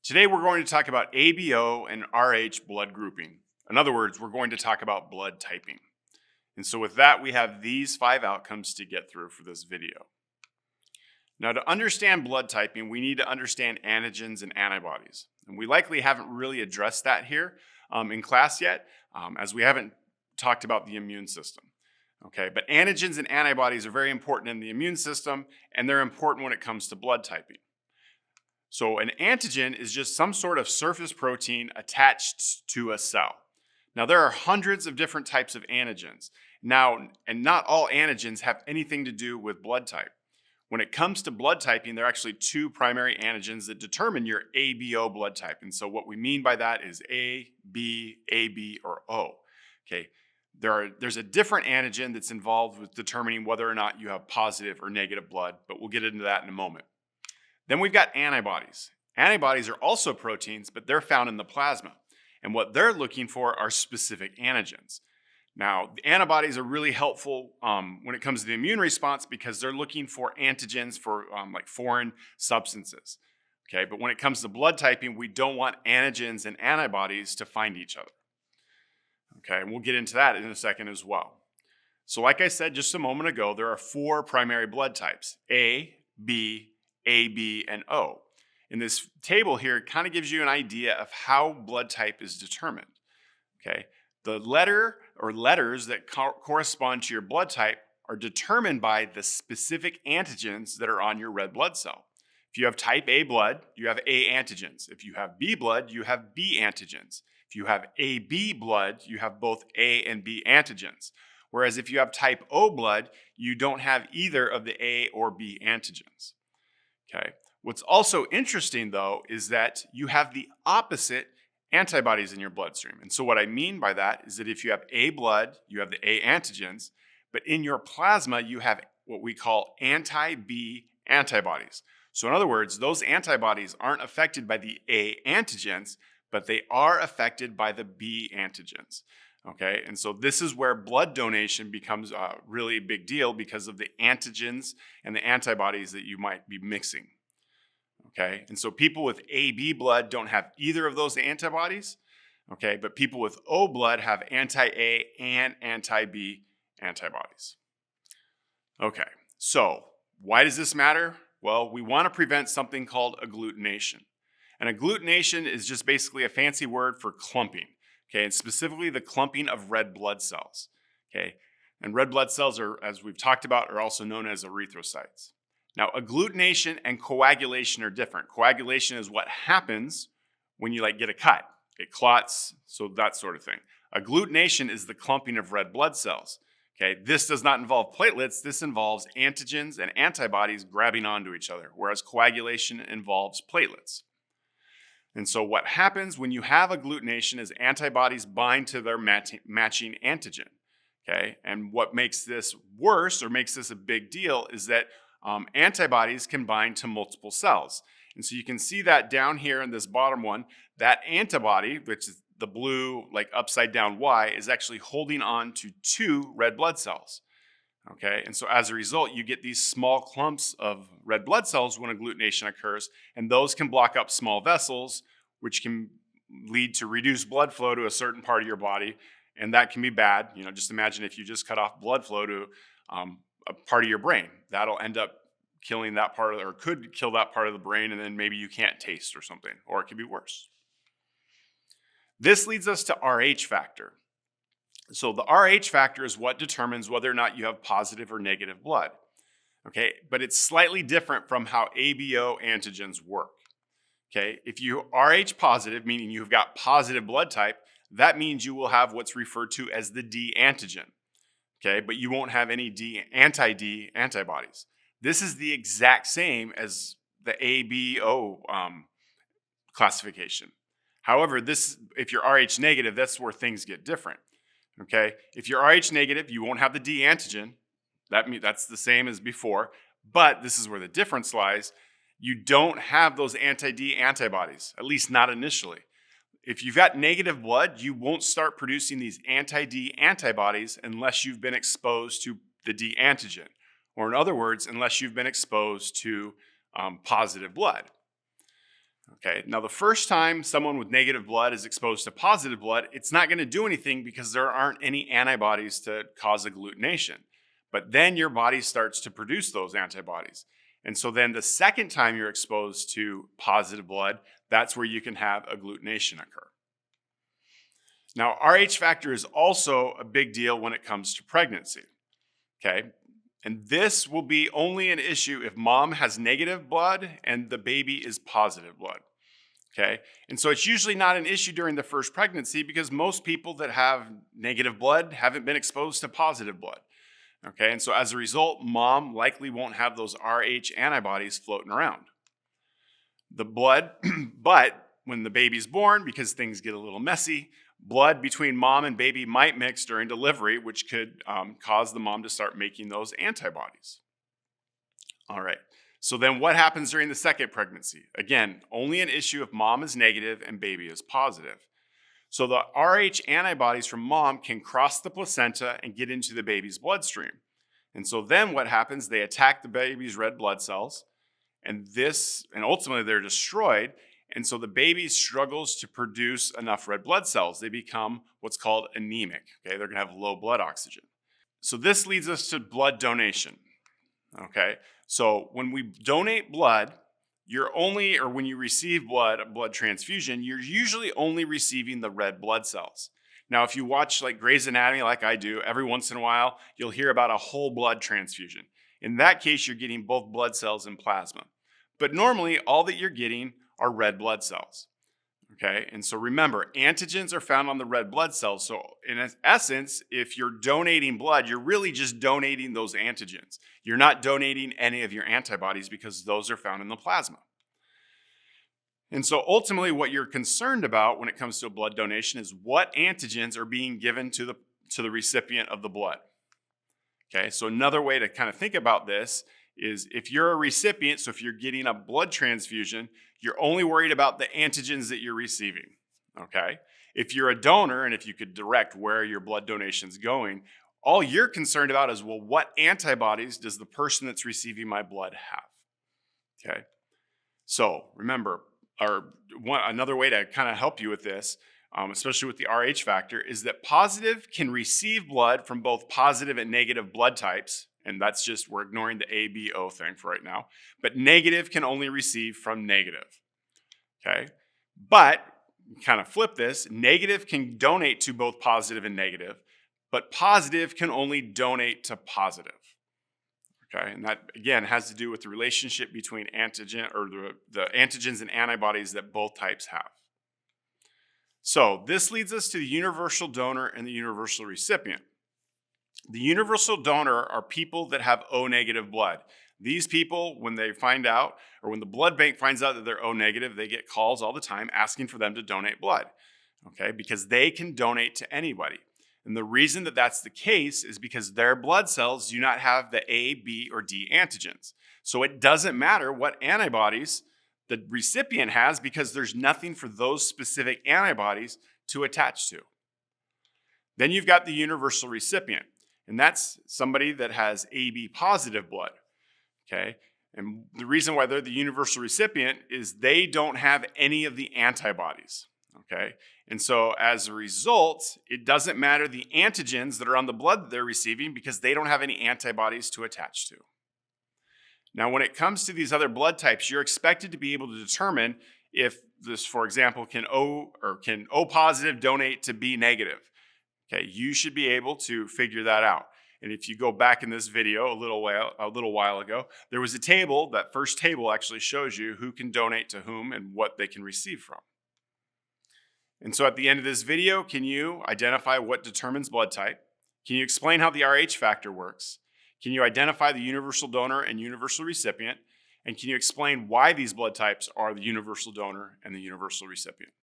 Today we're going to talk about ABO and Rh blood grouping. In other words, we're going to talk about blood typing. And so with that, we have these 5 outcomes to get through for this video. Now, to understand blood typing, we need to understand antigens and antibodies. And we likely haven't really addressed that here in class yet, as we haven't talked about the immune system. Okay, but antigens and antibodies are very important in the immune system, and they're important when it comes to blood typing. So an antigen is just some sort of surface protein attached to a cell. Now, there are hundreds of different types of antigens. Now, and not all antigens have anything to do with blood type. When it comes to blood typing, there are actually 2 primary antigens that determine your ABO blood type. And so what we mean by that is A, B, AB, or O. Okay, there's a different antigen that's involved with determining whether or not you have positive or negative blood, but we'll get into that in a moment. Then we've got antibodies. Antibodies are also proteins, but they're found in the plasma. And what they're looking for are specific antigens. Now, the antibodies are really helpful when it comes to the immune response because they're looking for antigens for like foreign substances. Okay, but when it comes to blood typing, we don't want antigens and antibodies to find each other. Okay, and we'll get into that in a second as well. So like I said just a moment ago, there are 4 primary blood types, A, B, AB, and O. And this table here kind of gives you an idea of how blood type is determined. Okay, the letter or letters that correspond to your blood type are determined by the specific antigens that are on your red blood cell. If you have type A blood, you have A antigens. If you have B blood, you have B antigens. If you have AB blood, you have both A and B antigens. Whereas if you have type O blood, you don't have either of the A or B antigens. Okay. What's also interesting, though, is that you have the opposite antibodies in your bloodstream. And so what I mean by that is that if you have A blood, you have the A antigens, but in your plasma, you have what we call anti-B antibodies. So in other words, those antibodies aren't affected by the A antigens, but they are affected by the B antigens. Okay, and so this is where blood donation becomes a really big deal because of the antigens and the antibodies that you might be mixing. Okay, and so people with AB blood don't have either of those antibodies. Okay, but people with O blood have anti-A and anti-B antibodies. Okay, so why does this matter? Well, we want to prevent something called agglutination. And agglutination is just basically a fancy word for clumping. Okay, and specifically the clumping of red blood cells. Okay, and red blood cells are, as we've talked about, are also known as erythrocytes. Now, agglutination and coagulation are different. Coagulation is what happens when you get a cut. It clots, so that sort of thing. Agglutination is the clumping of red blood cells. Okay, this does not involve platelets. This involves antigens and antibodies grabbing onto each other, whereas coagulation involves platelets. And so what happens when you have agglutination is antibodies bind to their matching antigen. Okay, and what makes this worse or makes this a big deal is that antibodies can bind to multiple cells. And so you can see that down here in this bottom one, that antibody, which is the blue upside down Y, is actually holding on to 2 red blood cells. Okay, and so as a result, you get these small clumps of red blood cells when agglutination occurs, and those can block up small vessels, which can lead to reduced blood flow to a certain part of your body, and that can be bad. Just imagine if you just cut off blood flow to a part of your brain. That'll end up killing that part or could kill that part of the brain, and then maybe you can't taste or something, or it could be worse. This leads us to Rh factor. So the Rh factor is what determines whether or not you have positive or negative blood. Okay, but it's slightly different from how ABO antigens work. Okay, if you Rh positive, meaning you've got positive blood type, that means you will have what's referred to as the D antigen. Okay, but you won't have any anti-D antibodies. This is the exact same as the ABO classification. However, if you're Rh negative, that's where things get different. Okay, if you're Rh negative, you won't have the D antigen. That's the same as before, but this is where the difference lies. You don't have those anti-D antibodies, at least not initially. If you've got negative blood, you won't start producing these anti-D antibodies unless you've been exposed to the D antigen, or in other words, unless you've been exposed to positive blood. Okay, now the first time someone with negative blood is exposed to positive blood, it's not going to do anything because there aren't any antibodies to cause agglutination. But then your body starts to produce those antibodies. And so then the second time you're exposed to positive blood, that's where you can have agglutination occur. Now, Rh factor is also a big deal when it comes to pregnancy. Okay, and this will be only an issue if mom has negative blood and the baby is positive blood. Okay, and so it's usually not an issue during the first pregnancy because most people that have negative blood haven't been exposed to positive blood. Okay, and so as a result, mom likely won't have those Rh antibodies floating around. The blood, but when the baby's born, because things get a little messy, blood between mom and baby might mix during delivery, which could cause the mom to start making those antibodies. All right, so then what happens during the second pregnancy? Again, only an issue if mom is negative and baby is positive. So the Rh antibodies from mom can cross the placenta and get into the baby's bloodstream. And so then what happens? They attack the baby's red blood cells, and ultimately they're destroyed. And so the baby struggles to produce enough red blood cells. They become what's called anemic. Okay, they're going to have low blood oxygen. So this leads us to blood donation. Okay, so when we donate blood, when you receive a blood transfusion, you're usually only receiving the red blood cells. Now, if you watch like Grey's Anatomy, like I do, every once in a while, you'll hear about a whole blood transfusion. In that case, you're getting both blood cells and plasma. But normally, all that you're getting are red blood cells. Okay, and so remember, antigens are found on the red blood cells. So in essence, if you're donating blood, you're really just donating those antigens. You're not donating any of your antibodies because those are found in the plasma. And so ultimately what you're concerned about when it comes to a blood donation is what antigens are being given to the recipient of the blood. Okay, so another way to kind of think about this is if you're a recipient, so if you're getting a blood transfusion, you're only worried about the antigens that you're receiving, okay? If you're a donor, and if you could direct where your blood donation's going, all you're concerned about is, well, what antibodies does the person that's receiving my blood have, okay? So remember, another way to kind of help you with this, especially with the Rh factor, is that positive can receive blood from both positive and negative blood types. And that's just, we're ignoring the ABO thing for right now. But negative can only receive from negative. Okay? But, kind of flip this, negative can donate to both positive and negative, but positive can only donate to positive. Okay? And that, again, has to do with the relationship between antigen, or the antigens and antibodies that both types have. So, this leads us to the universal donor and the universal recipient. The universal donor are people that have O negative blood. These people, when they find out, or when the blood bank finds out that they're O negative, they get calls all the time asking for them to donate blood, okay? Because they can donate to anybody. And the reason that that's the case is because their blood cells do not have the A, B, or D antigens. So it doesn't matter what antibodies the recipient has because there's nothing for those specific antibodies to attach to. Then you've got the universal recipient. And that's somebody that has AB positive blood, okay? And the reason why they're the universal recipient is they don't have any of the antibodies, okay? And so as a result, it doesn't matter the antigens that are on the blood that they're receiving because they don't have any antibodies to attach to. Now, when it comes to these other blood types, you're expected to be able to determine if this, for example, can O positive donate to B negative. Okay, you should be able to figure that out. And if you go back in this video a little while ago, there was a table. That first table actually shows you who can donate to whom and what they can receive from. And so at the end of this video, can you identify what determines blood type? Can you explain how the Rh factor works? Can you identify the universal donor and universal recipient? And can you explain why these blood types are the universal donor and the universal recipient?